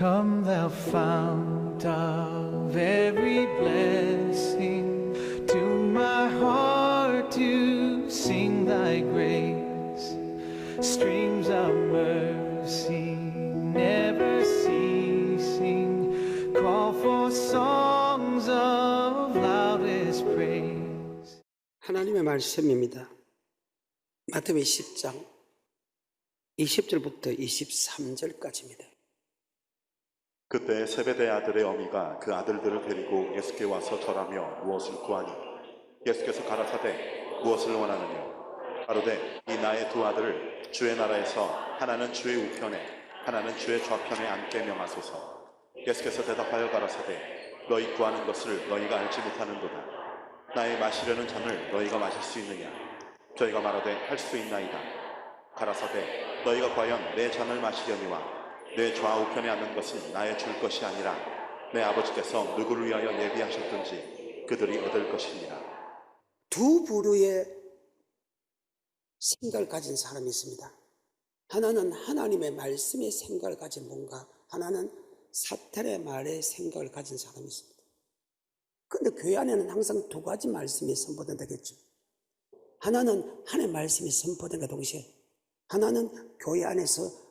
Come thou fount of every blessing, to my heart to sing thy grace. Streams of mercy never ceasing, call for songs of loudest praise. 하나님의 말씀입니다. 마태복음 10장 20절부터 23절까지입니다. 그때 세베대 아들의 어미가 그 아들들을 데리고 예수께 와서 절하며 무엇을 구하니 예수께서 가라사대 무엇을 원하느냐 가로되 이 나의 두 아들을 주의 나라에서 하나는 주의 우편에 하나는 주의 좌편에 앉게 명하소서. 예수께서 대답하여 가라사대 너희 구하는 것을 너희가 알지 못하는도다. 나의 마시려는 잔을 너희가 마실 수 있느냐. 저희가 말하되 할 수 있나이다. 가라사대 너희가 과연 내 잔을 마시려니와 내 좌우편에 앉는 것은 나의 줄 것이 아니라 내 아버지께서 누구를 위하여 예비하셨든지 그들이 얻을 것이니라. 두 부류의 생각을 가진 사람이 있습니다. 하나는 하나님의 말씀의 생각을 가진 분과 하나는 사탄의 말의 생각을 가진 사람이 있습니다. 그런데 교회 안에는 항상 두 가지 말씀이 선포된다겠죠. 하나는 하나님의 말씀이 선포된과 동시에 하나는 교회 안에서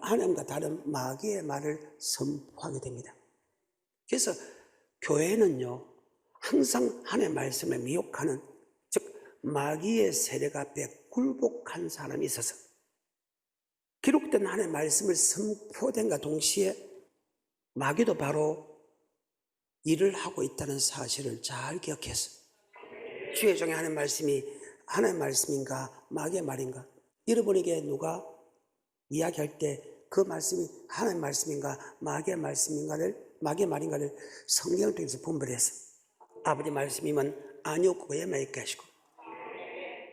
하나님과 다른 마귀의 말을 선포하게 됩니다. 그래서 교회는요 항상 하나님의 말씀에 미혹하는, 즉 마귀의 세력 앞에 굴복한 사람이 있어서 기록된 하나님의 말씀을 선포된과 동시에 마귀도 바로 일을 하고 있다는 사실을 잘 기억해서 주의 종의 하나님의 말씀이 하나님의 말씀인가 마귀의 말인가, 여러분에게 누가 이야기할 때 그 말씀이 하나님의 말씀인가 마귀의 말인가를 성경을 통해서 분별해서 아버지 말씀이면 아니었고 그에만 있게 하시고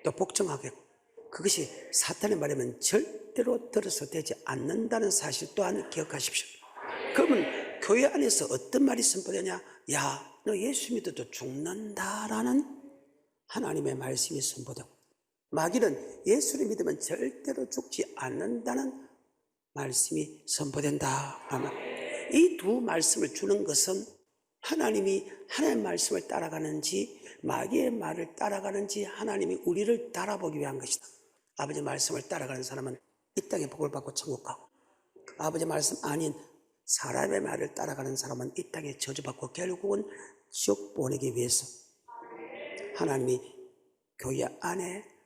또 복종하게 하고, 그것이 사탄의 말이면 절대로 들어서 되지 않는다는 사실 또한 기억하십시오. 그러면 교회 안에서 어떤 말이 선포되냐? 야, 너 예수 믿어도 죽는다라는 하나님의 말씀이 선포되고, 마귀는 예수를 믿으면 절대로 죽지 않는다는 말씀이 선포된다. 아마 이 두 말씀을 주는 것은 하나님이 하나님의 말씀을 따라가는지 마귀의 말을 따라가는지 하나님이 우리를 따라보기 위한 것이다. 아버지 말씀을 따라가는 사람은 이 땅에 복을 받고 천국 가고, 아버지 말씀 아닌 사람의 말을 따라가는 사람은 이 땅에 저주받고 결국은 지옥 보내기 위해서 하나님이 교회 안에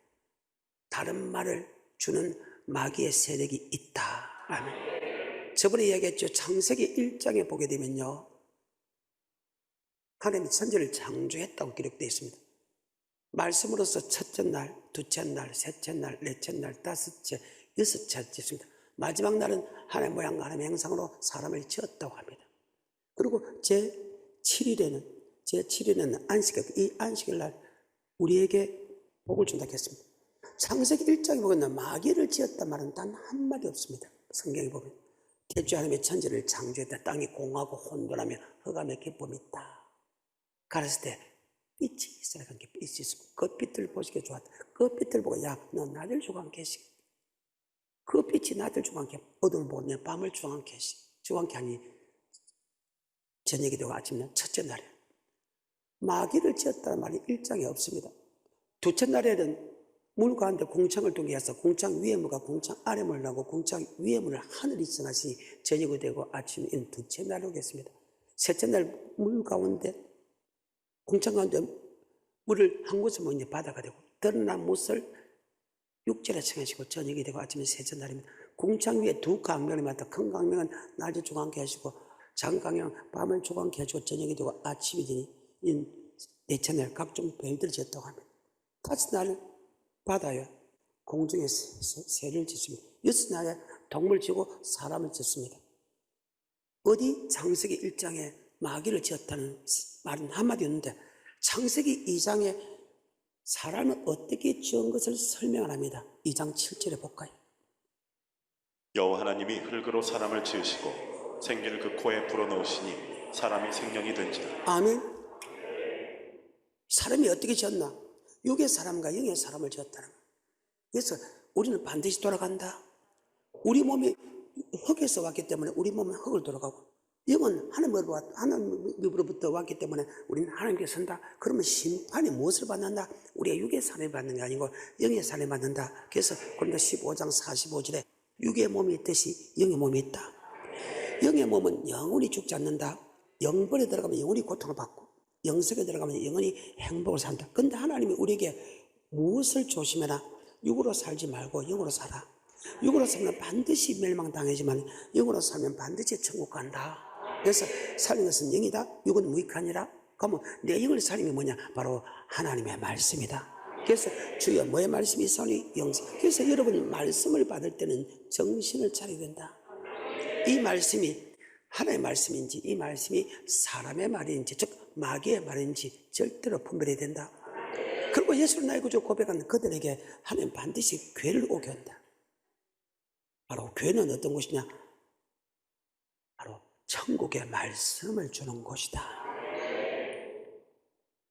다른 말을 주는 마귀의 세력이 있다. 아멘. 저번에 이야기했죠. 창세기 1장에 보게 되면요, 하나님이 천지를 창조했다고 기록되어 있습니다. 말씀으로서 첫째 날, 둘째 날, 셋째 날, 넷째 날, 다섯째, 여섯째 지었습니다. 마지막 날은 하나님의 모양과 하나님의 형상으로 사람을 지었다고 합니다. 그리고 제7일에는 안식일, 이 안식일 날 우리에게 복을 준다고 했습니다. 창세기 1장에 보면 마귀를 지었단 말은 단 한마디 없습니다. 성경에 보면 태초에 하나님의 천지를 창조했다. 땅이 공하고 혼돈하며 흑암의 기쁨이 있다. 가라사대 때 빛이 있어야 하는 게 빛이 있었고 그 빛을 보시기에 좋았다. 그 빛을 보고 야, 너 낮을 주고 함께 하시. 그 빛이 낮을 주고 함께 어둠을 보고 내 밤을 주고 함께 하시. 주고 함께 하니 저녁이 되고 아침날 첫째 날에 마귀를 지었다는 말이 1장에 없습니다. 둘째 날에는 물 가운데 공창을 두게 해서 공창 위에 물과 공창 아래 물을 나고 공창 위에 물을 하늘이 지나시 저녁이 되고 아침에 둘째 날이 오겠습니다. 셋째 날 물 가운데 공창 가운데 물을 한 곳에 모이는 바다가 되고 드러난 못을 육지에 청하시고 저녁이 되고 아침에 셋째 날입니다. 공창 위에 두 강명이 많다. 큰 강명은 낮에 주고 함께 하시고 작은 강명은 밤을 주고 함께 하시고 저녁이 되고 아침이 되니 넷째 날 각종 별들을 지었다고 합니다. 다섯 날 바다에 공중에 새를 짓습니다. 여섯 날에 동물 지고 사람을 짓습니다. 어디 창세기 1장에 마귀를 지었다는 말은 한마디 없는데 창세기 2장에 사람을 어떻게 지은 것을 설명을 합니다. 2장 7절에 볼까요? 여호와 하나님이 흙으로 사람을 지으시고 생기를 그 코에 불어넣으시니 사람이 생명이 된지라. 아멘. 사람이 어떻게 지었나? 육의 사람과 영의 사람을 지었다는 거예요. 그래서 우리는 반드시 돌아간다. 우리 몸이 흙에서 왔기 때문에 우리 몸은 흙을 돌아가고, 영은 하나님으로부터 왔기 때문에 우리는 하나님께 선다. 그러면 심판이 무엇을 받는다? 우리가 육의 살을 받는 게 아니고 영의 살을 받는다. 그래서 고린도 15장 45절에 육의 몸이 있듯이 영의 몸이 있다. 영의 몸은 영원히 죽지 않는다. 영벌에 들어가면 영원히 고통을 받고, 영생에 들어가면 영원히 행복을 산다. 그런데 하나님이 우리에게 무엇을 조심해라? 육으로 살지 말고 영으로 살아. 육으로 살면 반드시 멸망당하지만 영으로 살면 반드시 천국 간다. 그래서 살린 것은 영이다. 육은 무익하니라. 그러면 내 영을 살린 게 뭐냐? 바로 하나님의 말씀이다. 그래서 주여 뭐의 말씀이 있사오니? 영생. 그래서 여러분이 말씀을 받을 때는 정신을 차려야 된다. 이 말씀이 하나님의 말씀인지 이 말씀이 사람의 말인지, 즉 마귀의 말인지 절대로 분별해야 된다. 그리고 예수를 나의 구주 고백하는 그들에게 하나님 반드시 괴를 오게 한다. 바로 괴는 어떤 곳이냐? 바로 천국의 말씀을 주는 곳이다.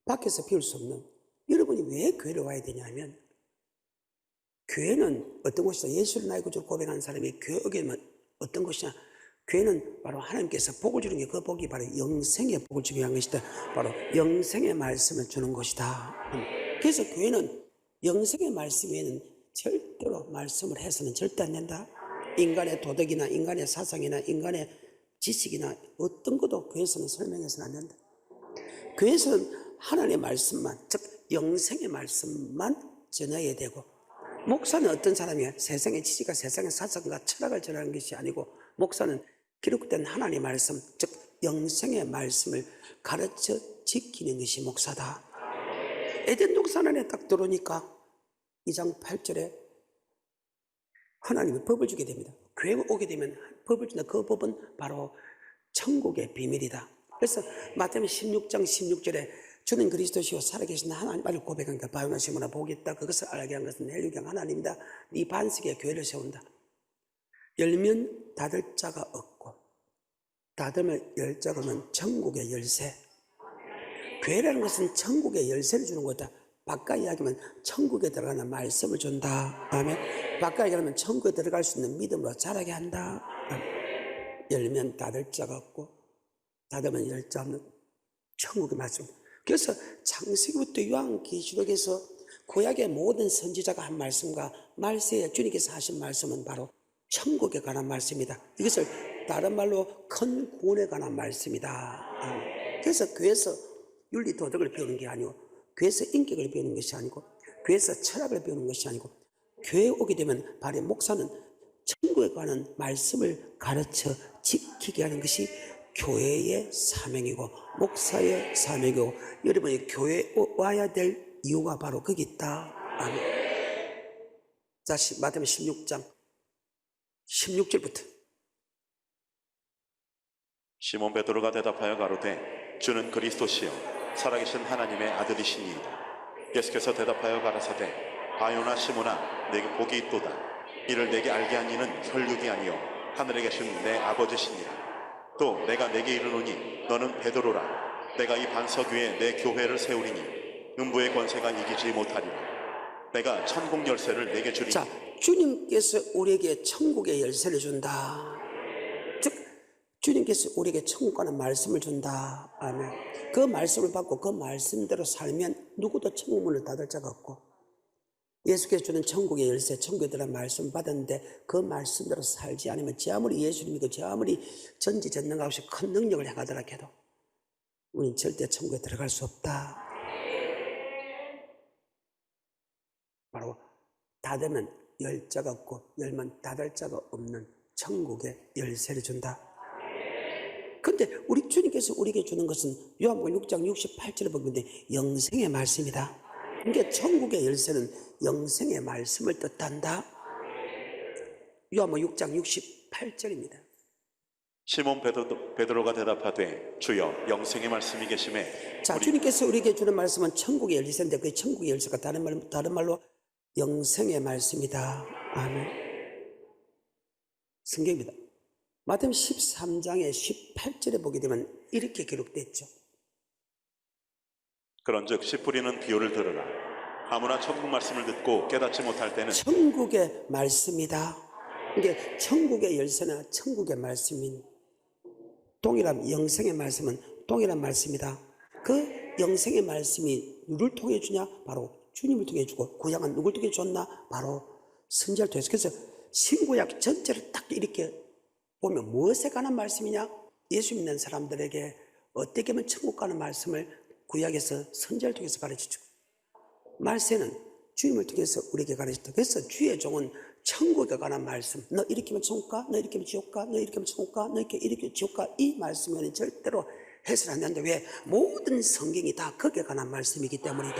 밖에서 비울 수 없는, 여러분이 왜 교회를 와야 되냐면, 교회는 어떤 곳이다? 예수를 나의 구주로 고백하는 사람이 교회 오게 되면 어떤 것이냐? 교회는 바로 하나님께서 복을 주는 게, 그 복이 바로 영생의 복을 주기 위한 것이다. 바로 영생의 말씀을 주는 것이다. 그래서 교회는 영생의 말씀 외에는 절대로 말씀을 해서는 절대 안 된다. 인간의 도덕이나 인간의 사상이나 인간의 지식이나 어떤 것도 교회에서는 설명해서는 안 된다. 교회에서는 하나님의 말씀만, 즉 영생의 말씀만 전해야 되고, 목사는 어떤 사람이야? 세상의 지식과 세상의 사상과 철학을 전하는 것이 아니고, 목사는 기록된 하나님의 말씀, 즉 영생의 말씀을 가르쳐 지키는 것이 목사다. 에덴 동산 안에 딱 들어오니까 2장 8절에 하나님이 법을 주게 됩니다. 교회에 오게 되면 법을 준다. 그 법은 바로 천국의 비밀이다. 그래서 마태복음 16장 16절에 주는 그리스도시요 살아계신 하나님을 고백한 그 바요나 시모나 복이 있다. 그것을 알게 한 것은 헬류경 하나님이다. 네 반석에 교회를 세운다. 열면 닫을 자가 없고 닫으면 열 자가 없는 천국의 열쇠. 교회라는 것은 천국의 열쇠를 주는 거다. 바깥 이야기하면 천국에 들어가는 말씀을 준다. 아멘. 바깥 이야기하면 천국에 들어갈 수 있는 믿음으로 자라게 한다. 열면 닫을 자가 없고 닫으면 열 자 없는 천국의 말씀. 그래서 창세기부터 요한계시록에서 구약의 모든 선지자가 한 말씀과 말세에 주님께서 하신 말씀은 바로 천국에 관한 말씀이다. 이것을 다른 말로 큰 구원에 관한 말씀이다. 그래서 교회에서 윤리 도덕을 배우는 게 아니고, 교회에서 인격을 배우는 것이 아니고, 교회에서 철학을 배우는 것이 아니고, 교회에 오게 되면 바로 목사는 천국에 관한 말씀을 가르쳐 지키게 하는 것이 교회의 사명이고 목사의 사명이고, 여러분이 교회에 와야 될 이유가 바로 거기 있다. 아멘. 자, 마태복음 16장 16절부터. 시몬 베드로가 대답하여 가로되 주는 그리스도시요 살아계신 하나님의 아들이시니이다. 예수께서 대답하여 가라사대 바요나 시몬아 내게 복이 있도다. 이를 내게 알게 한 이는 혈육이 아니요 하늘에 계신 내 아버지시니라. 또 내가 내게 이르노니 너는 베드로라. 내가 이 반석 위에 내 교회를 세우리니 음부의 권세가 이기지 못하리라. 내가 천국 열쇠를 내게 주리니. 자, 주님께서 우리에게 천국의 열쇠를 준다. 즉 주님께서 우리에게 천국 가는 말씀을 준다. 아멘. 그 말씀을 받고 그 말씀대로 살면 누구도 천국 문을 닫을 자가 없고, 예수께서 주는 천국의 열쇠, 천국에 들어간 말씀 받았는데 그 말씀대로 살지 않으면 제 아무리 예수님이고 제 아무리 전지전능하고 큰 능력을 행하더라 해도 우리는 절대 천국에 들어갈 수 없다. 바로 닫으면 열 자가 없고 열면 닫을 자가 없는 천국의 열쇠를 준다. 그런데 우리 주님께서 우리에게 주는 것은 요한복음 6장 68절에 보면 영생의 말씀이다. 그러니까 천국의 열쇠는 영생의 말씀을 뜻한다. 요한복음 6장 68절입니다. 시몬 베드로가 대답하되 주여 영생의 말씀이 계심에. 자, 주님께서 우리에게 주는 말씀은 천국의 열쇠인데 그 천국의 열쇠가 다른 말로 영생의 말씀이다. 아멘. 성경입니다. 마태복음 13장의 18절에 보게 되면 이렇게 기록됐죠. 그런즉 씨 뿌리는 비유를 들으라. 아무나 천국 말씀을 듣고 깨닫지 못할 때는 천국의 말씀이다. 이게 천국의 열쇠나 천국의 말씀인 동일한 영생의 말씀은 동일한 말씀이다. 그 영생의 말씀이 누구를 통해 주냐? 바로 주님을 통해 주고, 구약은 누구를 통해 줬나? 바로 선지자를 통해서. 그래서 신구약 전체를 딱 이렇게 보면 무엇에 관한 말씀이냐? 예수 믿는 사람들에게 어떻게 하면 천국 가는 말씀을 구약에서 선지자를 통해서 가르쳐주고, 말세는 주님을 통해서 우리에게 가르쳤다. 그래서 주의 종은 천국에 관한 말씀, 너 이렇게 하면 천국 가, 너 이렇게 하면 지옥 가, 너 이렇게 하면 천국 가, 너 이렇게 지옥 가, 이 말씀에는 절대로 해설 안 되는데, 왜? 모든 성경이 다 거기에 관한 말씀이기 때문이다.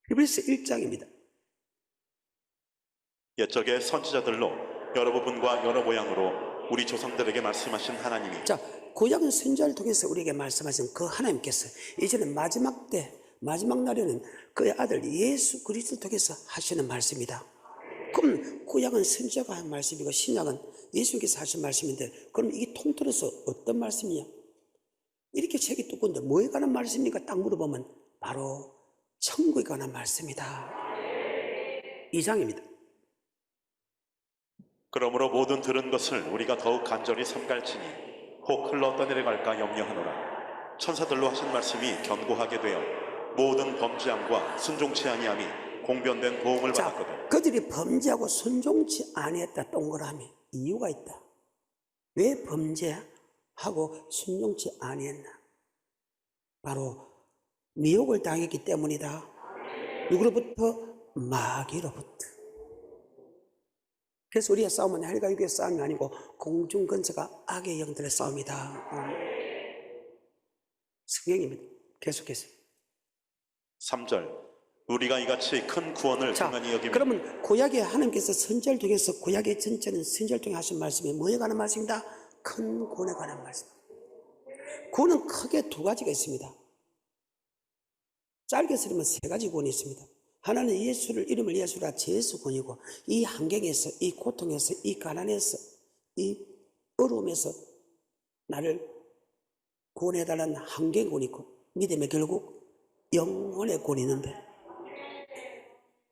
히브리서 1장입니다. 옛적의 선지자들로 여러 부분과 여러 모양으로 우리 조상들에게 말씀하신 하나님이, 자, 구약은 선지자를 통해서 우리에게 말씀하신 그 하나님께서 이제는 마지막 때, 마지막 날에는 그의 아들 예수 그리스도를 통해서 하시는 말씀이다. 그럼 구약은 선지자가 한 말씀이고 신약은 예수님께서 하신 말씀인데, 그럼 이게 통틀어서 어떤 말씀이냐? 이렇게 책이 두꺼운데 뭐에 관한 말씀입니까? 딱 물어보면 바로 천국에 관한 말씀이다. 2장입니다. 그러므로 모든 들은 것을 우리가 더욱 간절히 삼갈지니 혹 흘러 떠내려갈까 염려하노라. 천사들로 하신 말씀이 견고하게 되어 모든 범죄함과 순종치 아니함이 공변된 보응을 받았거든. 그들이 범죄하고 순종치 아니했다. 동그라미. 이유가 있다. 왜 범죄하고 순종치 아니했나? 바로 미혹을 당했기 때문이다. 누구로부터? 마귀로부터. 그래서 우리의 싸움은 헬과 육의 싸움이 아니고 공중 근세가 악의 영들의 싸움이다. 성경입니다. 계속해서 3절 우리가 이같이 큰 구원을 등한히 여기며. 그러면 구약의 하나님께서 선지자를 통해서, 구약의 전체는 선지자를 통해 하신 말씀이 뭐에 관한 말씀이다? 큰 구원에 관한 말씀. 구원은 크게 두 가지가 있습니다. 짧게 쓰면 세 가지 구원이 있습니다. 하나는 이름을 예수라 제수 구원이고, 이 환경에서, 이 고통에서, 이 가난에서, 이 어려움에서 나를 구원해달라는 환경 구원이 있고, 믿음의 결국 영혼의 구원이 있는데,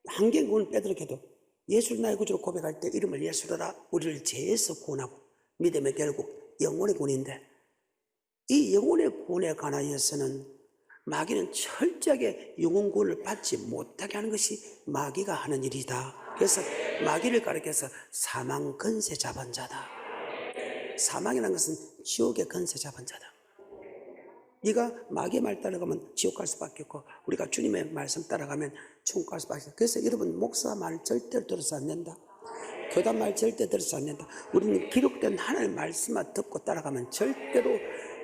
환경 구원을 빼들어도 예수를 나의 구주로 고백할 때 이름을 예수라 우리를 죄에서 구원하고, 믿음의 결국 영혼의 구원인데, 이 영혼의 구원에 관하여서는 마귀는 철저하게 영혼 구원을 받지 못하게 하는 것이 마귀가 하는 일이다. 그래서 마귀를 가리켜서 사망 근세 잡은 자다. 사망이라는 것은 지옥의 근세 잡은 자다. 네가 마귀의 말 따라가면 지옥 갈 수밖에 없고, 우리가 주님의 말씀 따라가면 천국 갈 수밖에 없고. 그래서 여러분, 목사 말 절대로 들어서 안 된다. 교단 말 절대 들어서 안 된다. 우리는 기록된 하나님의 말씀만 듣고 따라가면 절대로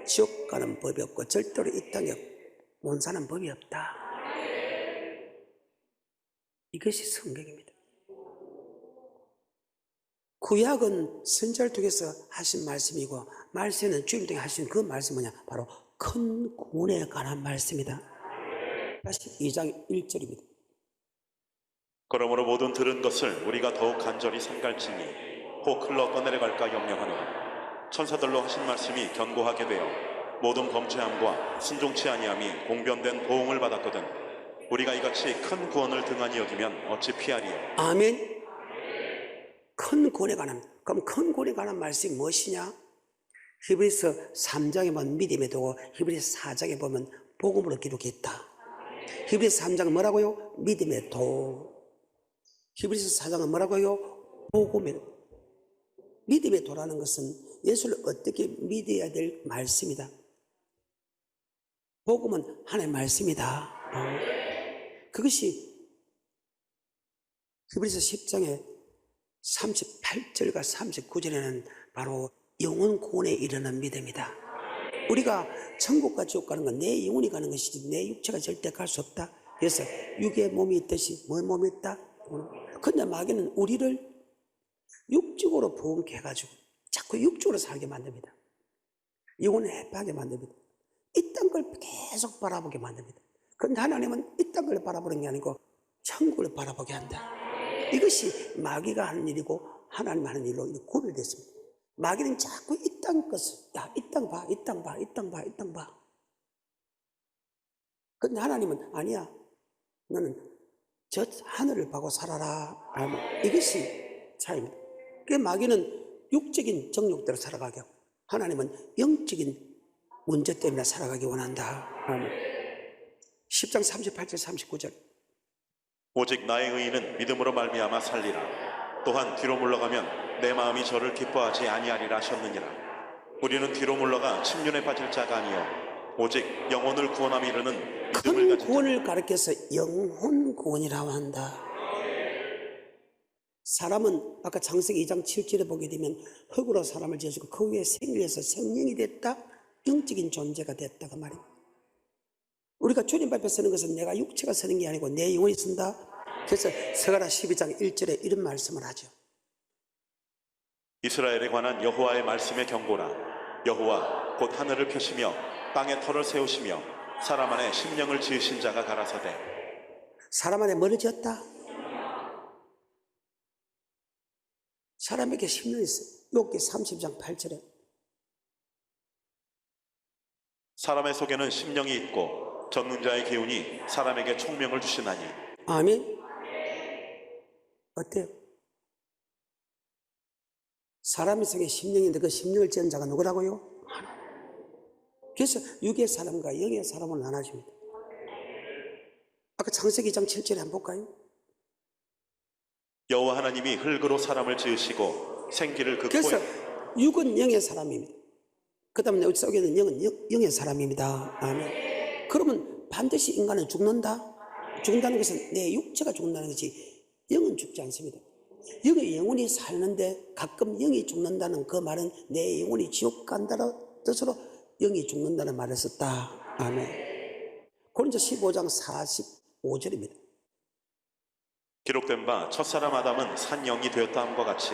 지옥 가는 법이 없고, 절대로 이 땅에 못 사는 법이 없다. 이것이 성경입니다. 구약은 선지자를 통해서 하신 말씀이고, 말세는 주님을 통해 하신 그 말씀은 뭐냐? 바로 큰 구원에 관한 말씀이다. 다시 2장 1절입니다. 그러므로 모든 들은 것을 우리가 더욱 간절히 삼갈지니 혹 흘러 떠내려갈까 염려하노라. 천사들로 하신 말씀이 견고하게 되어 모든 범죄함과 순종치 아니함이 공변된 보응을 받았거든. 우리가 이같이 큰 구원을 등한히 여기면 어찌 피하리요. 아멘. 큰 구원에 관한, 그럼 큰 구원에 관한 말씀이 무엇이냐? 히브리서 3장에 보면 믿음의 도고, 히브리서 4장에 보면 복음으로 기록했다. 히브리서 3장은 뭐라고요? 믿음의 도. 히브리서 4장은 뭐라고요? 복음의 도. 믿음의 도라는 것은 예수를 어떻게 믿어야 될 말씀이다. 복음은 하나님의 말씀이다. 그것이 히브리서 10장에 38절과 39절에는 바로 영혼 구원에 이르는 믿음이다. 우리가 천국과 지옥 가는 건 내 영혼이 가는 것이지 내 육체가 절대 갈 수 없다. 그래서 육의 몸이 있듯이 뭐 몸이 있다? 근데 마귀는 우리를 육적으로 부흥케 해가지고 자꾸 육적으로 살게 만듭니다. 영혼을 해파하게 만듭니다. 이 땅 걸 계속 바라보게 만듭니다. 그런데 하나님은 이 땅 걸 바라보는 게 아니고 천국을 바라보게 한다. 이것이 마귀가 하는 일이고 하나님 하는 일로 구별됐습니다. 마귀는 자꾸 이 땅 것을, 야, 이 땅 봐, 이 땅 봐, 이 땅 봐, 이 땅 봐. 그런데 하나님은 아니야. 너는 저 하늘을 보고 살아라. 이것이 차이입니다. 그 마귀는 육적인 정욕대로 살아가게 하고 하나님은 영적인 문제 때문에 살아가기 원한다. 10장 38절 39절. 오직 나의 의인은 믿음으로 말미암아 살리라. 또한 뒤로 물러가면 내 마음이 저를 기뻐하지 아니하리라 하셨느니라. 우리는 뒤로 물러가 침륜에 빠질 자가 아니요 오직 영혼을 구원함에 이르는 믿음을 큰 가진 구원을 가르쳐서 영혼 구원이라고 한다. 사람은 아까 창세기 2장 7절에 보게 되면 흙으로 사람을 지어주고 그 위에 생일에서 성령이 됐다. 영적인 존재가 됐다 그 말입니다. 우리가 주님 앞에 서는 것은 내가 육체가 서는 게 아니고 내 영혼이 선다. 그래서 스가랴 12장 1절에 이런 말씀을 하죠. 이스라엘에 관한 여호와의 말씀의 경고라. 여호와 곧 하늘을 펴시며 땅에 터를 세우시며 사람 안에 심령을 지으신 자가 가라사대. 사람 안에 뭐를 지었다? 사람에게 심령이 있어요. 욥기 30장 8절에 사람의 속에는 심령이 있고 전능자의 기운이 사람에게 총명을 주시나니. 아멘. 어때요? 사람의 속에 심령이 있는데 그 심령을 지은 자가 누구라고요? 그래서 육의 사람과 영의 사람을 나눠줍니다. 아까 창세기 2장 7절에 한번 볼까요? 여호와 하나님이 흙으로 사람을 지으시고 생기를 그 그래서 코에. 육은 영의 사람입니다. 그 다음에 우리 속에는 영은 영의 사람입니다. 아멘. 그러면 반드시 인간은 죽는다? 죽는다는 것은 내 육체가 죽는다는 것이 영은 죽지 않습니다. 영의 영혼이 사는데 가끔 영이 죽는다는 그 말은 내 영혼이 지옥 간다는 뜻으로 영이 죽는다는 말을 썼다. 아멘. 고린도 15장 45절입니다. 기록된 바 첫사람 아담은 산 영이 되었다 함과 같이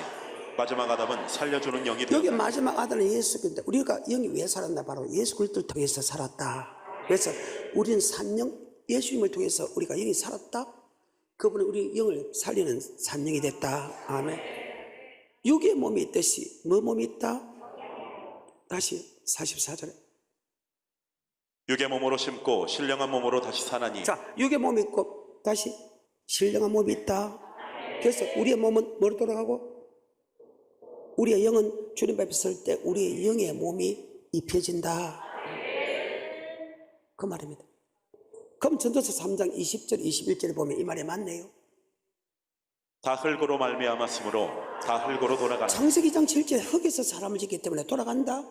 마지막 아담은 살려주는 영이 여기 되었다. 마지막 아들은 예수 그리스도. 우리가 영이 왜 살았나? 바로 예수 그리스도를 통해서 살았다. 그래서 우리는 산영, 예수님을 통해서 우리가 영이 살았다. 그분은 우리 영을 살리는 산영이 됐다. 아멘. 육의 몸이 있듯이 뭐 몸이 있다? 다시 44절에 육의 몸으로 심고 신령한 몸으로 다시 사나니. 자, 육의 몸이 있고 다시 신령한 몸이 있다. 그래서 우리의 몸은 뭐로 돌아가고 우리의 영은 주님 앞에 설 때 우리의 영의 몸이 입혀진다. 그 말입니다. 그럼 전도서 3장 20절 21절에 보면 이 말이 맞네요. 다 흙으로 말미암았으므로 다 흙으로 돌아가나. 창세기 2장 7절에 흙에서 사람을 짓기 때문에 돌아간다.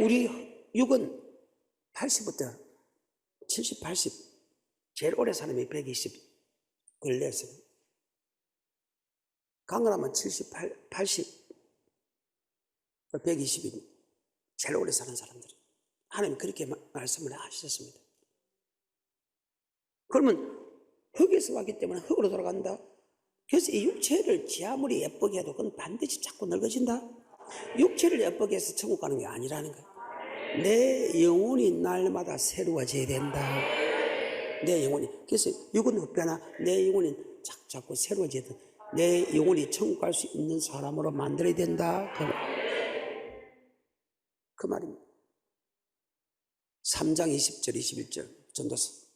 우리 육은 80부터 70, 80 제일 오래 사람이 120 걸렸어요. 강건하면 78, 80 120이 제일 오래 사는 사람들. 하나님이 그렇게 말씀을 하셨습니다. 그러면 흙에서 왔기 때문에 흙으로 돌아간다. 그래서 이 육체를 지 아무리 예쁘게 해도 그건 반드시 자꾸 늙어진다. 육체를 예쁘게 해서 천국 가는 게 아니라는 거야. 내 영혼이 날마다 새로워져야 된다. 내 영혼이. 그래서 육은 흡변하 내 영혼이 자꾸 새로워져야 된다. 내 영혼이 천국 갈 수 있는 사람으로 만들어야 된다. 그 말입니다. 3장 20절 21절 전도서.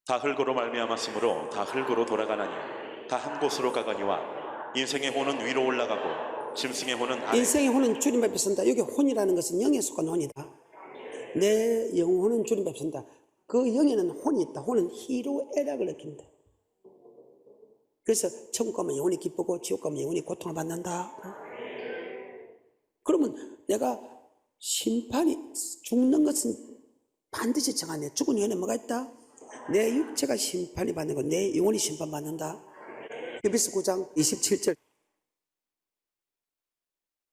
다 흙으로 말미암았으므로 다 흙으로 돌아가나니 다 한 곳으로 가거니와 인생의 혼은 위로 올라가고 짐승의 혼은 아래. 인생의 혼은 주님 앞에 선다. 여기 혼이라는 것은 영에 속한 혼이다. 내 영혼은 주님 앞에 선다. 그 영에는 혼이 있다. 혼은 희로애락을 느낀다. 그래서 천국 가면 영혼이 기쁘고 지옥 가면 영혼이 고통을 받는다. 그러면 내가 심판이 죽는 것은 반드시 정하네. 죽은 후에는 뭐가 있다? 내 육체가 심판이 받는 거, 내 영혼이 심판받는다. 에베소 9장 27절.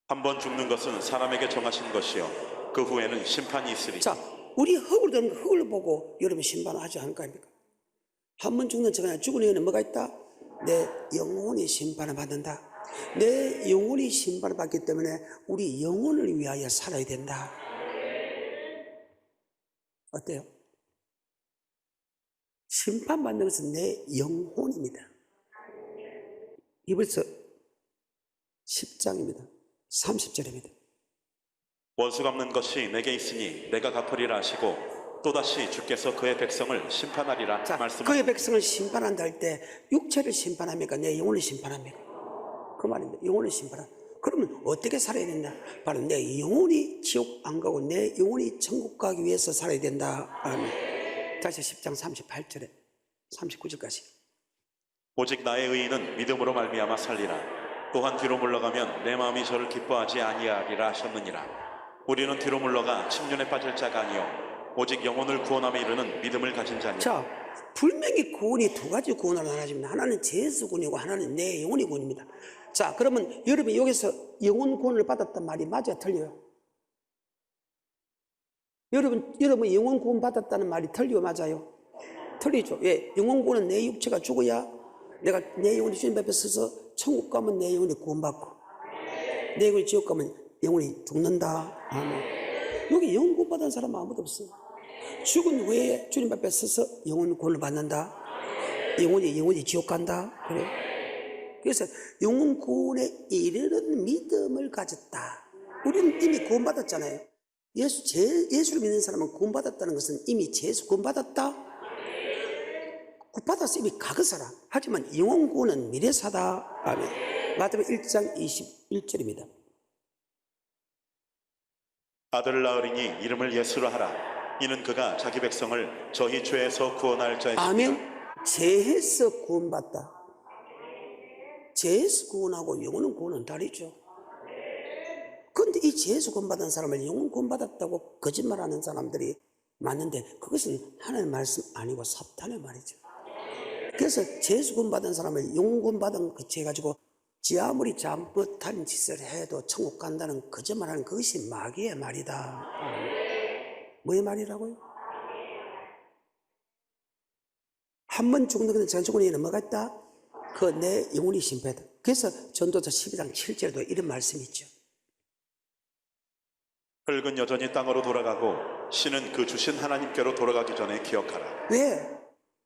한 번 죽는 것은 사람에게 정하신 것이요 그 후에는 심판이 있으리. 자, 우리 흙으로 되는 흙을 보고 여러분 심판을 하지 않을 거 아닙니까? 한 번 죽는 척 아니라 죽은 후에는 뭐가 있다? 내 영혼이 심판을 받는다. 내 영혼이 심판을 받기 때문에 우리 영혼을 위하여 살아야 된다. 어때요? 심판받는 것은 내 영혼입니다. 이불서 10장입니다. 30절입니다. 원수 갚는 것이 내게 있으니 내가 갚으리라 하시고 또다시 주께서 그의 백성을 심판하리라 자, 말씀하셨습니다. 그의 백성을 심판한다 할 때 육체를 심판합니까? 내 영혼을 심판합니까? 그 말입니다. 영혼을 심판한다. 그러면 어떻게 살아야 된다? 바로 내 영혼이 지옥 안 가고 내 영혼이 천국 가기 위해서 살아야 된다. 다시 10장 38절에 39절까지. 오직 나의 의인은 믿음으로 말미암아 살리라. 또한 뒤로 물러가면 내 마음이 저를 기뻐하지 아니하리라 하셨느니라. 우리는 뒤로 물러가 침륜에 빠질 자가 아니요 오직 영혼을 구원함에 이르는 믿음을 가진 자니라. 자, 분명히 구원이 두 가지 구원으로 나눠집니다. 하나는 죄에서 구원이고 하나는 내 영혼의 구원입니다. 자, 그러면 여러분 여기서 영혼 구원을 받았단 말이 맞아요, 틀려요? 여러분 영혼 구원 받았다는 말이 틀려요, 맞아요? 틀리죠. 왜? 영혼 구원은 내 육체가 죽어야 내가 내 영혼이 주님 앞에 서서 천국 가면 내 영혼이 구원받고 내 영혼이 지옥 가면 영혼이 죽는다. 아멘. 여기 영혼 구원 받은 사람 아무도 없어요. 죽은 후에 주님 앞에 서서 영혼 구원을 받는다. 영혼이 지옥 간다. 그래. 그래서 영혼 구원에 이르는 믿음을 가졌다. 우리는 이미 구원받았잖아요. 예수를 믿는 사람은 구원받았다는 것은 이미 죄에서 구원받았다. 구원받아서 이미 가거사라. 하지만 영혼 구원은 미래사다. 아멘. 마태복음 1장 21절입니다. 아들을 낳으리니 이름을 예수로 하라. 이는 그가 자기 백성을 저희 죄에서 구원할 자이시니라. 아멘. 죄에서 구원받다. 죄에서 구원하고 영혼 구원은 다르죠. 그런데 이 죄에서 구원받은 사람을 영혼 구원받았다고 거짓말하는 사람들이 많은데 그것은 하나님의 말씀 아니고 사탄의 말이죠. 그래서 죄에서 구원받은 사람을 영혼 구원받은 그 죄 가지고 지 아무리 잘못한 짓을 해도 천국 간다는 거짓말하는 그것이 마귀의 말이다. 뭐의 말이라고요? 한 번 죽는 것은 전 죽은 이는 뭐가 있다? 그 내 영혼이 심판이다. 그래서 전도서 12장 7절에도 이런 말씀이 있죠. 흙은 여전히 땅으로 돌아가고 신은 그 주신 하나님께로 돌아가기 전에 기억하라. 왜?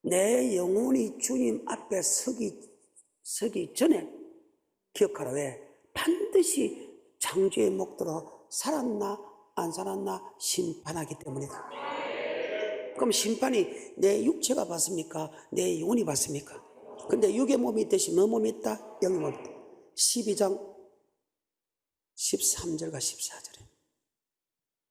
내 영혼이 주님 앞에 서기 전에 기억하라. 왜? 반드시 창조의 목도로 살았나 안 살았나 심판하기 때문이다. 그럼 심판이 내 육체가 받습니까? 내 영혼이 받습니까? 근데 육의 몸이 있듯이 뭐 몸이 있다? 영의 몸이 있다. 12장 13절과 14절에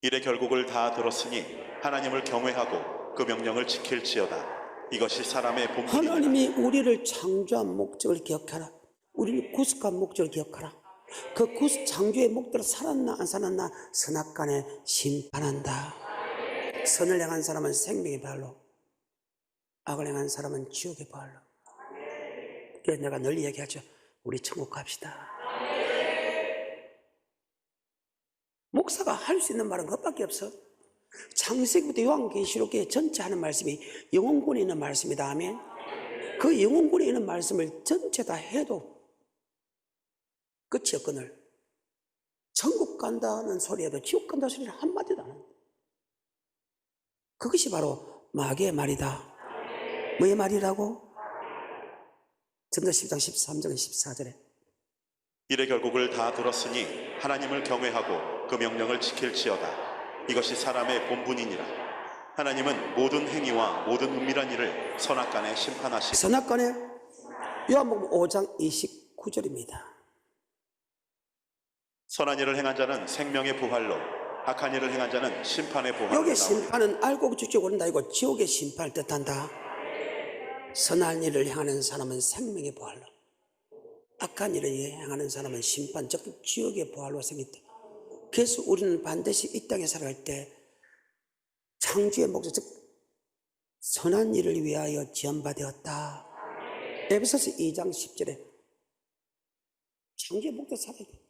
이래 결국을 다 들었으니 하나님을 경외하고 그 명령을 지킬지어다. 이것이 사람의 본분이니라. 하나님이 우리를 창조한 목적을 기억하라. 우리를 구속한 목적을 기억하라. 그 창조의 목적으로 살았나 안 살았나 선악간에 심판한다. 선을 행한 사람은 생명의 발로, 악을 행한 사람은 지옥의 발로. 그래서 내가 널리 얘기하죠. 우리 천국 갑시다. 목사가 할 수 있는 말은 그것밖에 없어. 창세기부터 요한계시록에 전체 하는 말씀이 영혼권에 있는 말씀이다. 아멘. 그 영혼권에 있는 말씀을 전체 다 해도 끝이었거늘. 천국 간다는 소리에도 지옥 간다는 소리를 한마디도 안 한다. 그것이 바로 마귀의 말이다. 뭐의 말이라고? 전도 10장 13절 14절에 이래 결국을 다 들었으니 하나님을 경외하고 그 명령을 지킬지어다. 이것이 사람의 본분이니라. 하나님은 모든 행위와 모든 은밀한 일을 선악간에 심판하시고. 선악간에 요한복음 5장 29절입니다. 선한 일을 행한 자는 생명의 부활로, 악한 일을 행한 자는 심판의 부활로. 여기 심판은 알고 죽지 모른다 이거 지옥의 심판을 뜻한다. 선한 일을 행하는 사람은 생명의 부활로, 악한 일을 행하는 사람은 심판, 즉 지옥의 부활로 생긴다. 그래서 우리는 반드시 이 땅에 살아갈 때 창조의 목적, 즉 선한 일을 위하여 지원받았다. 에베소서 2장 10절에 창조의 목적 살아야 돼.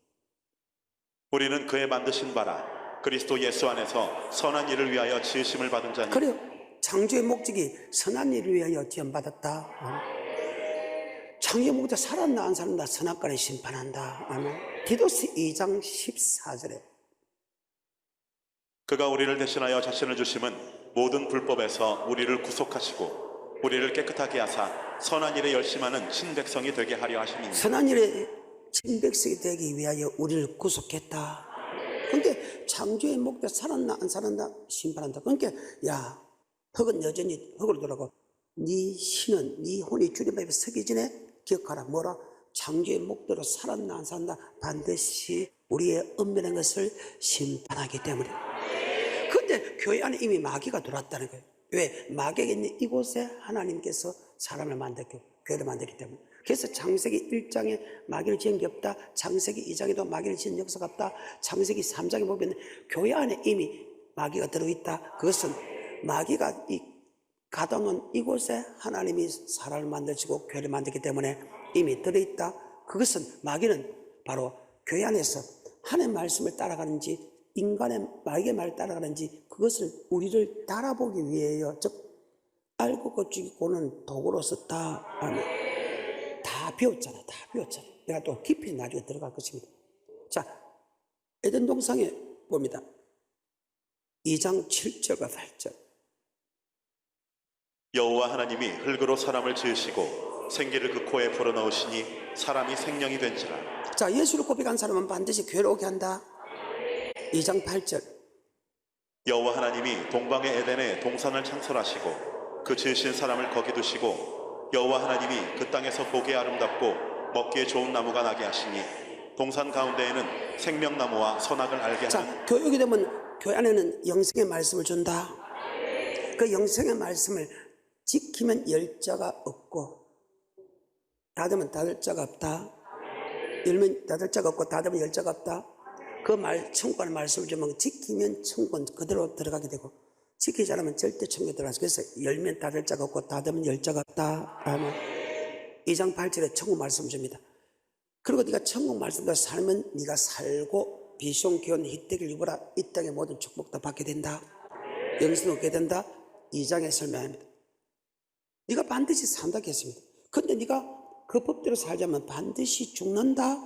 우리는 그의 만드신 바라 그리스도 예수 안에서 선한 일을 위하여 지으심을 받은 자니. 그래요. 창조의 목적이 선한 일을 위하여 지원받았다. 창조의 목적 살았나 안 살았나 선악간에 심판한다. 아멘. 디도스 2장 14절에 그가 우리를 대신하여 자신을 주심은 모든 불법에서 우리를 구속하시고 우리를 깨끗하게 하사 선한 일에 열심하는 친백성이 되게 하려 하심이니. 선한 일에 친백성이 되기 위하여 우리를 구속했다. 그런데 창조의 목적 살았나 안 살았나 심판한다. 그러니까 야 흙은 여전히 흙으로 돌아가고 네 신은 네 혼이 주님 앞에 서기 전에 기억하라. 뭐라? 창조의 목대로 살았나 안 살았나 반드시 우리의 은밀한 것을 심판하기 때문에. 근데 교회 안에 이미 마귀가 들어왔다는 거예요. 왜? 마귀가 있는 이곳에 하나님께서 사람을 만들고 교회를 만들기 때문에. 그래서 창세기 1장에 마귀를 지은 게 없다. 창세기 2장에도 마귀를 지은 역사가 없다. 창세기 3장에 보면 교회 안에 이미 마귀가 들어있다. 그것은 마귀가 가둬놓은 이곳에 하나님이 사람을 만드시고 교회를 만들기 때문에 이미 들어있다. 그것은 마귀는 바로 교회 안에서 하나님의 말씀을 따라가는지 인간의 마귀의 말을 따라가는지 그것을 우리를 달아보기 위해요. 즉 알고 고치고는 도구로 썼다. 다 배웠잖아. 내가 또 깊이 나중에 들어갈 것입니다. 자, 에덴 동상에 봅니다. 2장 7절과 8절. 여호와 하나님이 흙으로 사람을 지으시고 생기를 그 코에 불어넣으시니 사람이 생명이 된지라. 자, 예수를 고백한 사람은 반드시 교회로 오게 한다. 2장 8절. 여호와 하나님이 동방의 에덴에 동산을 창설하시고 그 지으신 사람을 거기 두시고 여호와 하나님이 그 땅에서 보기에 아름답고 먹기에 좋은 나무가 나게 하시니 동산 가운데에는 생명나무와 선악을 알게 하는. 자, 교육이 되면 교회 안에는 영생의 말씀을 준다. 그 영생의 말씀을 지키면 열자가 없고 닫으면 닫을 자가 없다. 열면 닫을 자가 없고 닫으면 열자가 없다. 그 말, 천국하는 말씀을 주면 지키면 천국은 그대로 들어가게 되고 지키지 않으면 절대 천국에 들어가서 그래서 열면 닫을 자가 없고 닫으면 열 자가 없다. 2장 8절에 천국 말씀 줍니다. 그리고 네가 천국 말씀대로 살면 네가 살고 비숑 기원 희택을 입어라. 이 땅의 모든 축복 다 받게 된다. 영생을 얻게 된다. 2장에 설명합니다. 네가 반드시 산다 했습니다. 근데 네가 그 법대로 살자면 반드시 죽는다.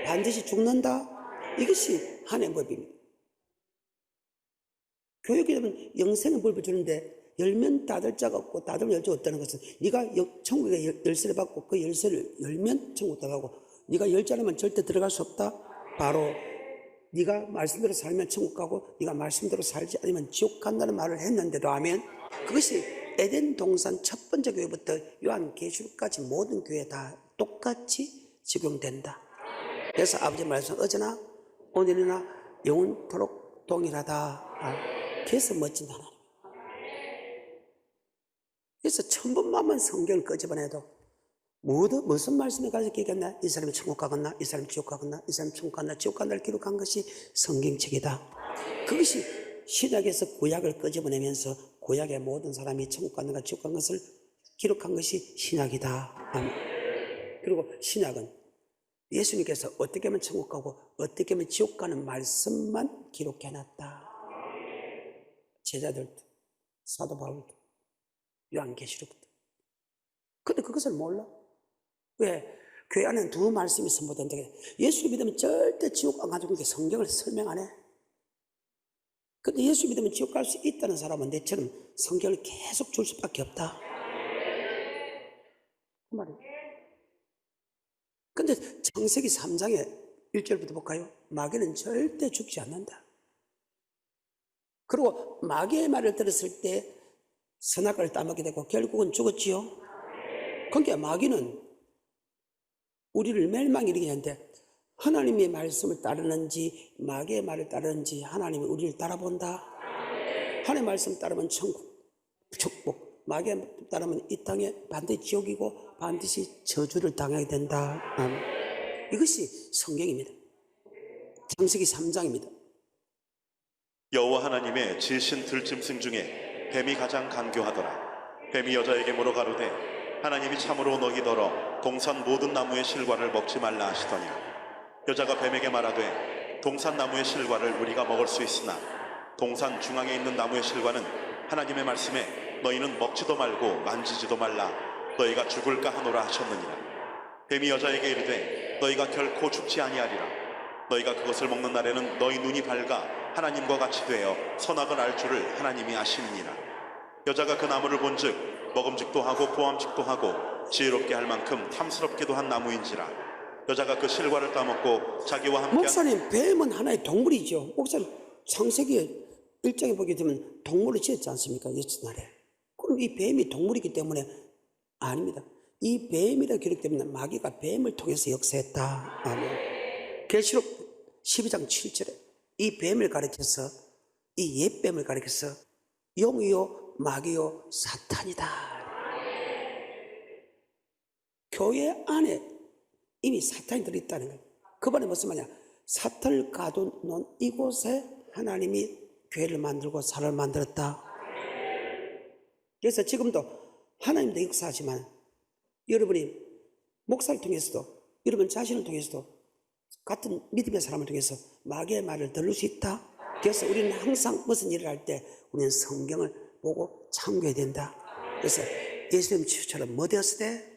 반드시 죽는다. 이것이 하나님의 법입니다. 교육이 되면 영생의 법을 주는데 열면 닫을 자가 없고 닫으면 열 자가 없다는 것은 네가 천국의 열쇠를 받고 그 열쇠를 열면 천국 들어가고 네가 열지 않으면 절대 들어갈 수 없다. 바로 네가 말씀대로 살면 천국 가고 네가 말씀대로 살지 않으면 지옥 간다는 말을 했는데도 아멘. 그것이 에덴 동산 첫 번째 교회부터 요한계시록까지 모든 교회에 다 똑같이 적용된다. 그래서 아버지 말씀 어제나 오늘이나 영원토록 동일하다. 그래서 멋진 하나님. 그래서 천번만번 성경을 끄집어내도 무슨 말씀에 가서 기억했나? 이 사람이 천국 가겠나? 이 사람이 지옥 가겠나? 이 사람이 천국 갔나? 지옥 간다를 기록한 것이 성경책이다. 그것이 신약에서 구약을 끄집어내면서 구약의 모든 사람이 천국 갔는가 지옥 간 것을 기록한 것이 신약이다. 그리고 신약은 예수님께서 어떻게 하면 천국 가고 어떻게 하면 지옥 가는 말씀만 기록해놨다. 제자들도 사도 바울도 요한계시록도. 근데 그것을 몰라. 왜? 교회 안에는 두 말씀이 선포된다. 예수를 믿으면 절대 지옥 안 가지고 성경을 설명 안 해. 근데 예수 믿으면 지옥 갈 수 있다는 사람은 내처럼 성경을 계속 줄 수밖에 없다. 그 말이에요. 근데 창세기 3장에 1절부터 볼까요? 마귀는 절대 죽지 않는다. 그리고 마귀의 말을 들었을 때 선악과를 따먹게 되고 결국은 죽었지요. 그러니까 마귀는 우리를 멸망에 이르게 하는데 하나님의 말씀을 따르는지 마귀의 말을 따르는지 하나님이 우리를 따라본다. 하나님의 말씀 따르면 천국, 축복. 마귀의 따르면 이 땅에 반드시 지옥이고 반드시 저주를 당하게 된다. 이것이 성경입니다. 창세기 3장입니다. 여호와 하나님의 지으신 들짐승 중에 뱀이 가장 간교하더라. 뱀이 여자에게 물어 가로되 하나님이 참으로 너희더러 동산 모든 나무의 실과를 먹지 말라 하시더니 여자가 뱀에게 말하되 동산 나무의 실과를 우리가 먹을 수 있으나 동산 중앙에 있는 나무의 실과는 하나님의 말씀에 너희는 먹지도 말고 만지지도 말라 너희가 죽을까 하노라 하셨느니라. 뱀이 여자에게 이르되 너희가 결코 죽지 아니하리라. 너희가 그것을 먹는 날에는 너희 눈이 밝아 하나님과 같이 되어 선악을 알 줄을 하나님이 아시느니라. 여자가 그 나무를 본즉 먹음직도 하고 보암직도 하고 지혜롭게 할 만큼 탐스럽기도 한 나무인지라. 여자가 그 실과를 따먹고 자기와 함께 목사님, 뱀은 하나의 동물이죠. 목사님, 창세기에 일장에 보게 되면 동물을 지었지 않습니까? 옛날에. 그럼 이 뱀이 동물이기 때문에 아닙니다. 이 뱀이라 기록되면 마귀가 뱀을 통해서 역사했다. 아멘. 계시록 12장 7절에 이 뱀을 가리켜서, 이 옛뱀을 가리켜서 용이요 마귀요 사탄이다. 교회 안에 이미 사탄이 들어있다는 거예요. 그 말이 무슨 말이냐? 사탄을 가둔 이곳에 하나님이 교회를 만들고 사람을 만들었다. 그래서 지금도 하나님도 역사하지만 여러분이 목사를 통해서도, 여러분 자신을 통해서도, 같은 믿음의 사람을 통해서 마귀의 말을 들을 수 있다. 그래서 우리는 항상 무슨 일을 할 때 우리는 성경을 보고 참고해야 된다. 그래서 예수님 치유처럼 뭐 되었을 때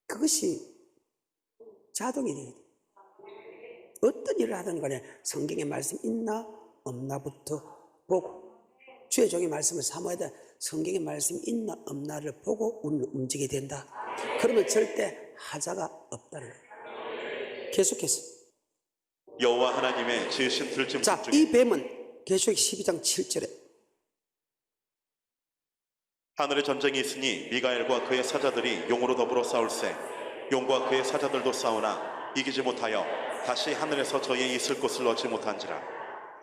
그것이 자동이 돼야 돼. 어떤 일을 하든 간에 성경에 말씀 있나 없나부터 보고, 주의 종의 말씀을 사모해야 돼. 성경에 말씀 있나 없나를 보고 우리는 움직여야 된다. 그러면 절대 하자가 없다는 거예요. 계속해서 여호와 하나님의 지으신 들짐승 자, 중에 이 뱀은 계시록 12장 7절에 하늘에 전쟁이 있으니 미가엘과 그의 사자들이 용으로 더불어 싸울세 용과 그의 사자들도 싸우나 이기지 못하여 다시 하늘에서 저희의 있을 곳을 얻지 못한지라.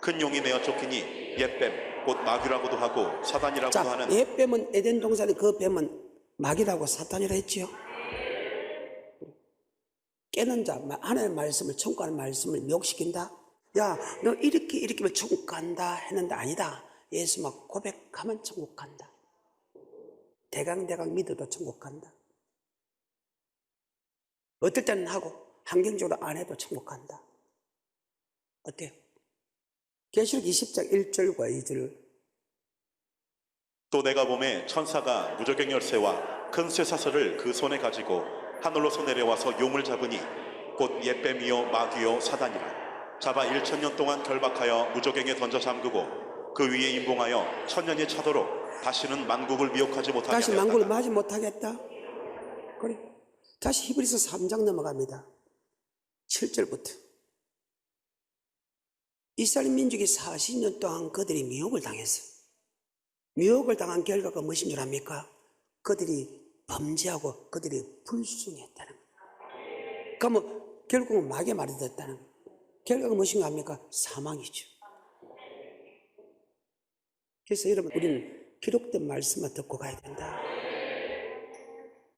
큰 용이 내어 쫓기니 옛뱀 곧 마귀라고도 하고 사단이라고도 자, 하는 옛뱀은 에덴 동산의 그 뱀은 마귀라고 사탄이라 했지요. 깨는 자, 하나님의 말씀을, 천국하는 말씀을 미혹시킨다. 야, 너 이렇게 하면 천국 간다 했는데 아니다. 예수 막 고백하면 천국 간다. 대강대강 믿어도 천국 간다. 어떨 때는 하고 환경적으로 안 해도 천국 간다. 어때요? 계시록 20장 1절과 2절. 또 내가 보매 천사가 무저갱 열쇠와 큰 쇠사슬을 그 손에 가지고 하늘로서 내려와서 용을 잡으니 곧 옛뱀이요 마귀요 사단이라. 잡아 1000년 동안 결박하여 무저갱에 던져 잠그고 그 위에 임봉하여 1000년이 차도록 다시는 만국을 미혹하지 못하게 다시 하였다. 만국을 맞이 못하겠다. 그래. 다시 히브리서 3장 넘어갑니다. 7절부터. 이스라엘 민족이 40년 동안 그들이 미혹을 당했어. 미혹을 당한 결과가 무엇인 줄 압니까? 그들이 범죄하고 그들이 불순했다는 거예요. 그러면 결국은 마귀의 말이 됐다는 거예요. 결과가 무엇인가 합니까? 사망이죠. 그래서 여러분, 우리는 기록된 말씀만 듣고 가야 된다.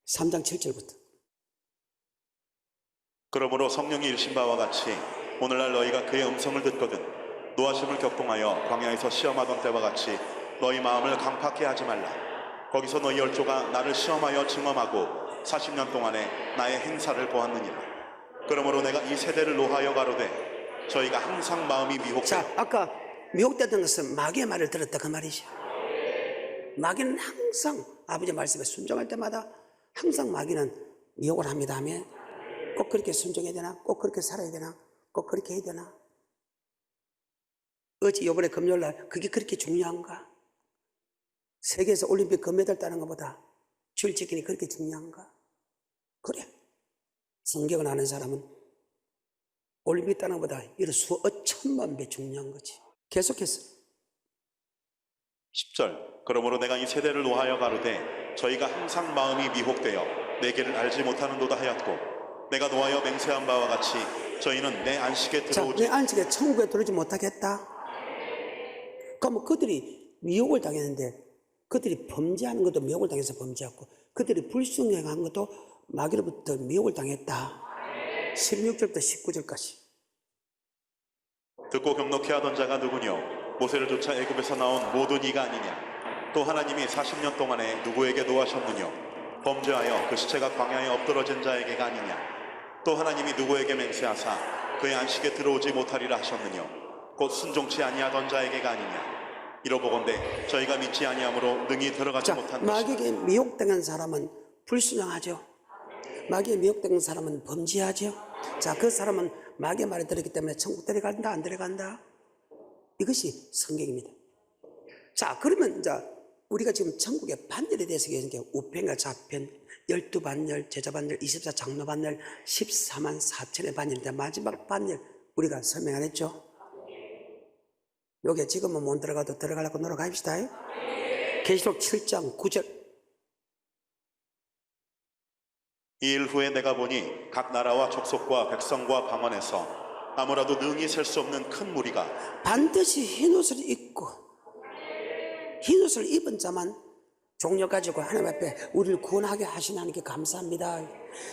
3장 7절부터. 그러므로 성령이 이르신 바와 같이 오늘날 너희가 그의 음성을 듣거든 노하심을 격동하여 광야에서 시험하던 때와 같이 너희 마음을 강팍해 하지 말라. 거기서 너희 열조가 나를 시험하여 증언하고 40년 동안에 나의 행사를 보았느니라. 그러므로 내가 이 세대를 노하여 가로되 저희가 항상 마음이 미혹되어. 자, 아까 미혹되던 것은 마귀의 말을 들었다 그 말이죠. 마귀는 항상 아버지의 말씀에 순종할 때마다 항상 마귀는 미혹을 합니다 하면 꼭 그렇게 순종해야 되나? 꼭 그렇게 살아야 되나? 꼭 그렇게 해야 되나? 어제 이번에 금요일날 그게 그렇게 중요한가? 세계에서 올림픽 금메달 따는 것보다 주일 지키니 그렇게 중요한가? 그래. 성경을 아는 사람은 올림픽 따는 것보다 이런 수천만 배 중요한 거지. 계속해서 10절. 그러므로 내가 이 세대를 노하여 가로되 저희가 항상 마음이 미혹되어 내 길을 알지 못하는도다 하였고 내가 노하여 맹세한 바와 같이 저희는 내 안식에 자, 들어오지. 내 안식에 천국에 들어오지 못하겠다. 그러면 그들이 미혹을 당했는데 그들이 범죄하는 것도 미혹을 당해서 범죄했고 그들이 불순종한 것도 마귀로부터 미혹을 당했다. 16절부터 19절까지. 듣고 경록해 하던 자가 누구뇨? 모세를 쫓아 애굽에서 나온 모든 이가 아니냐? 또 하나님이 40년 동안에 누구에게 노하셨느뇨? 범죄하여 그 시체가 광야에 엎드러진 자에게가 아니냐? 또 하나님이 누구에게 맹세하사 그의 안식에 들어오지 못하리라 하셨느뇨? 곧 순종치 아니하던 자에게가 아니냐? 이러보건대 저희가 믿지 아니함으로 능히 들어가지 자, 못한 마귀에게 미혹당한 사람은 불순종하죠. 마귀에 미혹당한 사람은 범죄하죠. 자, 그 사람은 마귀의 말을 들었기 때문에 천국 들어간다 안 들어간다? 이것이 성경입니다. 자, 그러면 이제 우리가 지금 천국의 반열에 대해서 얘기하는 게 우편과 좌편, 12반열, 제자반열, 24만 4천의 반열인데 마지막 반열 우리가 설명 안 했죠? 요게 지금은 못 들어가도 들어가려고 노력합시다. 계시록 7장 9절. 이 일 후에 내가 보니 각 나라와 족속과 백성과 방언에서 아무라도 능히 셀 수 없는 큰 무리가 반드시 흰옷을 입고 흰옷을 입은 자만 종려 가지고 하나님 앞에 우리를 구원하게 하신 하나님께 감사합니다.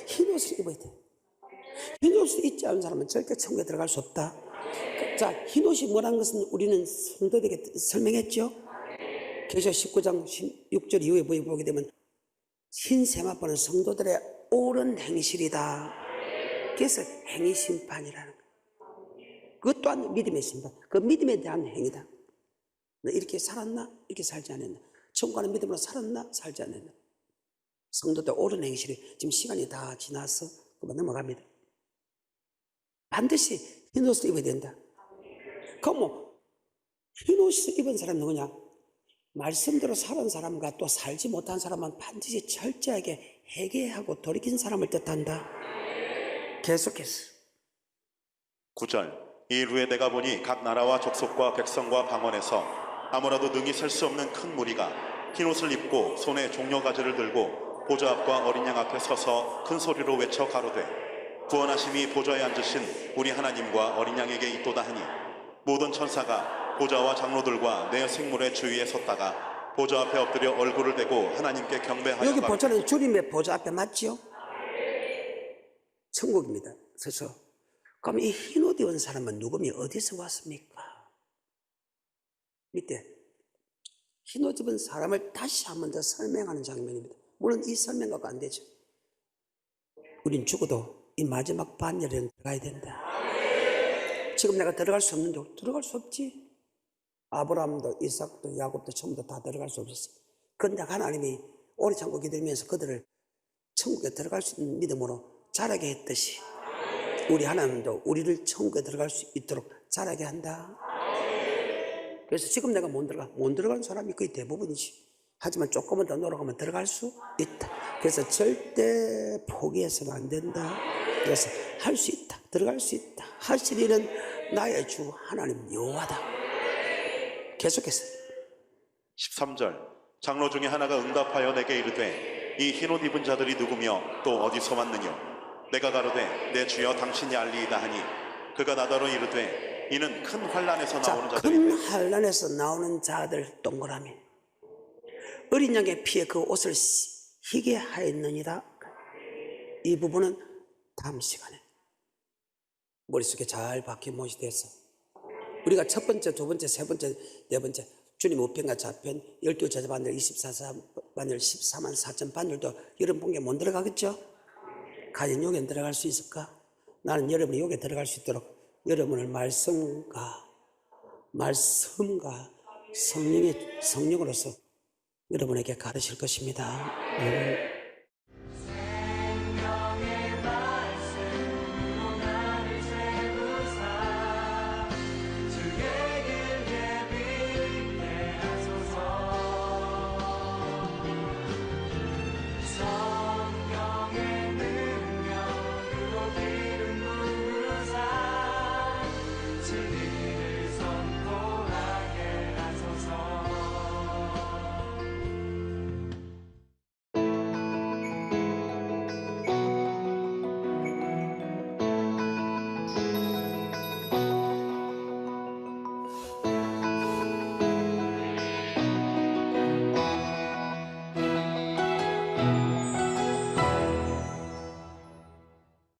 흰옷을 입어야 돼. 흰옷을 입지 않은 사람은 절대 천국에 들어갈 수 없다. 자, 흰옷이 뭐라는 것은 우리는 성도들에게 설명했죠. 계시록 19장 6절 이후에 보게 되면 흰 세마포는 성도들의 옳은 행실이다. 그래서 행위 심판이라는 거예요. 그것 또한 믿음의 심판. 그 믿음에 대한 행위다. 너 이렇게 살았나? 이렇게 살지 않았나? 천국가는 믿음으로 살았나? 살지 않았나? 성도들 옳은 행실이 지금 시간이 다 지나서 그만 넘어갑니다. 반드시 흰옷을 입어야 된다. 그럼 뭐 흰옷을 입은 사람 누구냐? 말씀대로 사는 사람과 또 살지 못한 사람은 반드시 철저하게 회개하고 돌이킨 사람을 뜻한다. 계속해서 9절. 이 일 후에 내가 보니 각 나라와 족속과 백성과 방언에서 아무라도 능히 셀 수 없는 큰 무리가 흰옷을 입고 손에 종려가지를 들고 보좌 앞과 어린 양 앞에 서서 큰 소리로 외쳐 가로되 구원하심이 보좌에 앉으신 우리 하나님과 어린 양에게 있도다 하니 모든 천사가 보좌와 장로들과 내 생물의 주위에 섰다가 보좌 앞에 엎드려 얼굴을 대고 하나님께 경배하여 여기 가로되 보좌는 주님의 보좌 앞에 맞지요? 천국입니다. 그래서 그럼 이 흰옷 입은 사람은 누구미 어디서 왔습니까? 밑에 흰옷 입은 사람을 다시 한 번 더 설명하는 장면입니다. 물론 이 설명 갖고 안 되죠. 우린 죽어도 이 마지막 반열에는 들어가야 된다. 지금 내가 들어갈 수 없는데 들어갈 수 없지. 아브라함도 이삭도 야곱도 처음부터 다 들어갈 수 없었어. 그런데 하나님이 오래 참고 기다리면서 그들을 천국에 들어갈 수 있는 믿음으로 자라게 했듯이 우리 하나님도 우리를 천국에 들어갈 수 있도록 자라게 한다. 그래서 지금 내가 못 들어가는 사람이 거의 대부분이지. 하지만 조금만 더 노력하면 들어갈 수 있다. 그래서 절대 포기해서는 안 된다. 그래서 할 수 있다. 들어갈 수 있다. 하실 일은 나의 주 하나님 여호와다. 계속해서 13절. 장로 중에 하나가 응답하여 내게 이르되 이 흰옷 입은 자들이 누구며 또 어디서 왔느냐? 내가 가로되 내 주여 당신이 알리이다 하니 그가 나더러 이르되 이는 큰 환난에서 나오는 큰 자들인데 환난에서 나오는 자들 동그라미. 어린 양의 피에 그 옷을 희게 하였느니라. 이 부분은 다음 시간에 머릿속에 잘 박힌 못이 돼서 우리가 첫 번째, 두 번째, 세 번째, 네 번째 주님 우편과 좌편 12제자 반열 24반열 14만 4천 반열도 여러분 본게 못 들어가겠죠? 과연 여기에 들어갈 수 있을까? 나는 여러분이 여기에 들어갈 수 있도록 여러분을 말씀과 성령으로서 여러분에게 가르칠 것입니다.